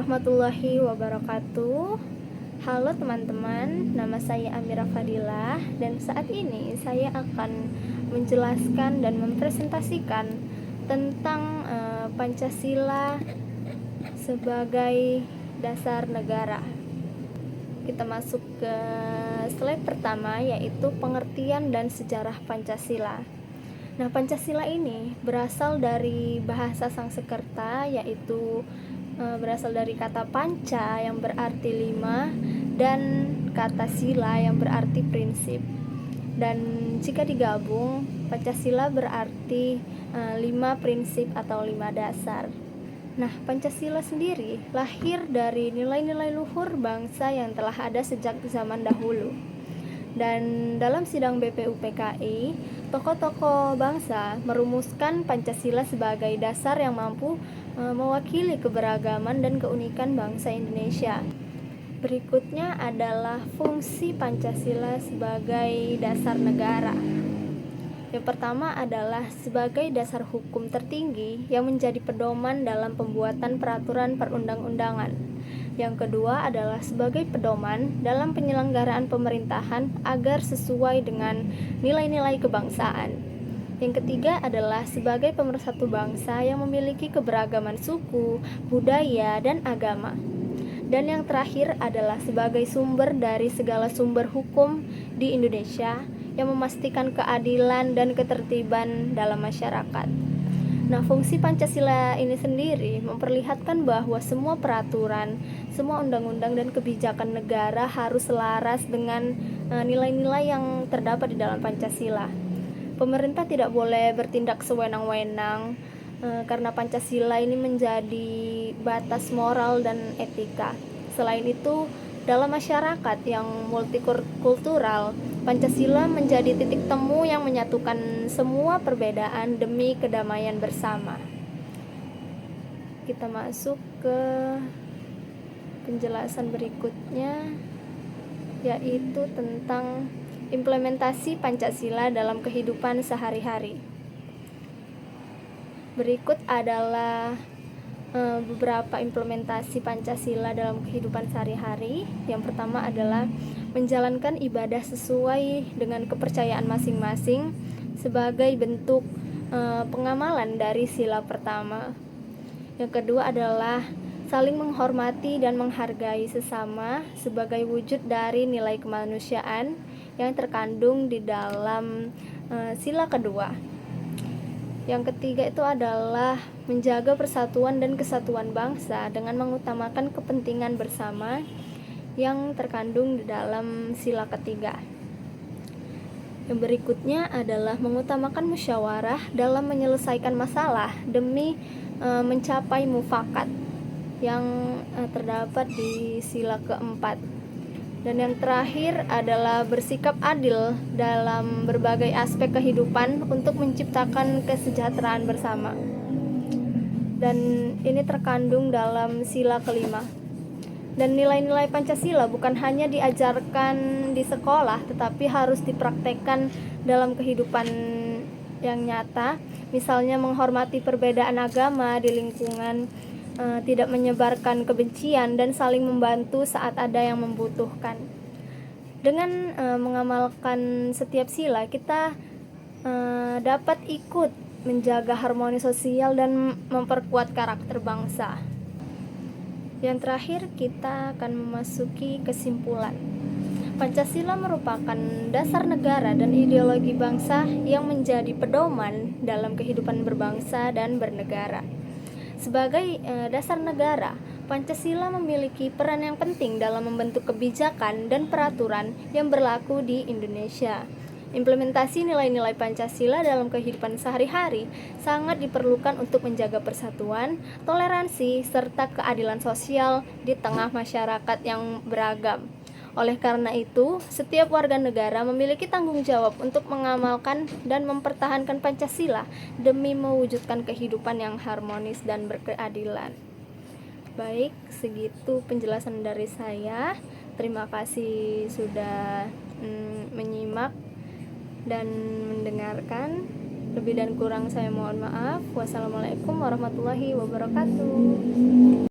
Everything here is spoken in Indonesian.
warahmatullahi wabarakatuh. Halo teman-teman, nama saya Amira Fadilah dan saat ini saya akan menjelaskan dan mempresentasikan tentang Pancasila sebagai dasar negara. Kita masuk ke slide pertama, yaitu pengertian dan sejarah Pancasila. Nah, Pancasila ini berasal dari bahasa Sanskerta, yaitu berasal dari kata panca yang berarti lima dan kata sila yang berarti prinsip. Dan jika digabung, Pancasila berarti 5 prinsip atau 5 dasar. Nah, Pancasila sendiri lahir dari nilai-nilai luhur bangsa yang telah ada sejak zaman dahulu. Dan dalam sidang BPUPKI, tokoh-tokoh bangsa merumuskan Pancasila sebagai dasar yang mampu mewakili keberagaman dan keunikan bangsa Indonesia. Berikutnya adalah fungsi Pancasila sebagai dasar negara. Yang pertama adalah sebagai dasar hukum tertinggi yang menjadi pedoman dalam pembuatan peraturan perundang-undangan. Yang kedua adalah sebagai pedoman dalam penyelenggaraan pemerintahan agar sesuai dengan nilai-nilai kebangsaan. Yang ketiga adalah sebagai pemersatu bangsa yang memiliki keberagaman suku, budaya, dan agama. Dan yang terakhir adalah sebagai sumber dari segala sumber hukum di Indonesia yang memastikan keadilan dan ketertiban dalam masyarakat. Nah, fungsi Pancasila ini sendiri memperlihatkan bahwa semua peraturan, semua undang-undang dan kebijakan negara harus selaras dengan nilai-nilai yang terdapat di dalam Pancasila. Pemerintah tidak boleh bertindak sewenang-wenang karena Pancasila ini menjadi batas moral dan etika. Selain itu, dalam masyarakat yang multikultural, Pancasila menjadi titik temu yang menyatukan semua perbedaan demi kedamaian bersama. Kita masuk ke penjelasan berikutnya, yaitu tentang implementasi Pancasila dalam kehidupan sehari-hari. Berikut adalah beberapa implementasi Pancasila dalam kehidupan sehari-hari. Yang pertama adalah menjalankan ibadah sesuai dengan kepercayaan masing-masing sebagai bentuk pengamalan dari sila pertama. Yang kedua adalah saling menghormati dan menghargai sesama sebagai wujud dari nilai kemanusiaan yang terkandung di dalam sila kedua. Yang ketiga itu adalah menjaga persatuan dan kesatuan bangsa dengan mengutamakan kepentingan bersama yang terkandung di dalam sila ketiga. Yang berikutnya adalah mengutamakan musyawarah dalam menyelesaikan masalah demi mencapai mufakat yang terdapat di sila keempat. Dan yang terakhir adalah bersikap adil dalam berbagai aspek kehidupan untuk menciptakan kesejahteraan bersama. Dan ini terkandung dalam sila kelima. Dan nilai-nilai Pancasila bukan hanya diajarkan di sekolah, tetapi harus dipraktekkan dalam kehidupan yang nyata. Misalnya menghormati perbedaan agama di lingkungan, tidak menyebarkan kebencian, dan saling membantu saat ada yang membutuhkan. Dengan mengamalkan setiap sila, kita dapat ikut menjaga harmoni sosial dan memperkuat karakter bangsa. Yang terakhir, kita akan memasuki kesimpulan. Pancasila merupakan dasar negara dan ideologi bangsa yang menjadi pedoman dalam kehidupan berbangsa dan bernegara. Sebagai dasar negara, Pancasila memiliki peran yang penting dalam membentuk kebijakan dan peraturan yang berlaku di Indonesia. Implementasi nilai-nilai Pancasila dalam kehidupan sehari-hari sangat diperlukan untuk menjaga persatuan, toleransi, serta keadilan sosial di tengah masyarakat yang beragam. Oleh karena itu, setiap warga negara memiliki tanggung jawab untuk mengamalkan dan mempertahankan Pancasila demi mewujudkan kehidupan yang harmonis dan berkeadilan. Baik, segitu penjelasan dari saya. Terima kasih sudah menyimak dan mendengarkan. Lebih dan kurang saya mohon maaf. Wassalamualaikum warahmatullahi wabarakatuh.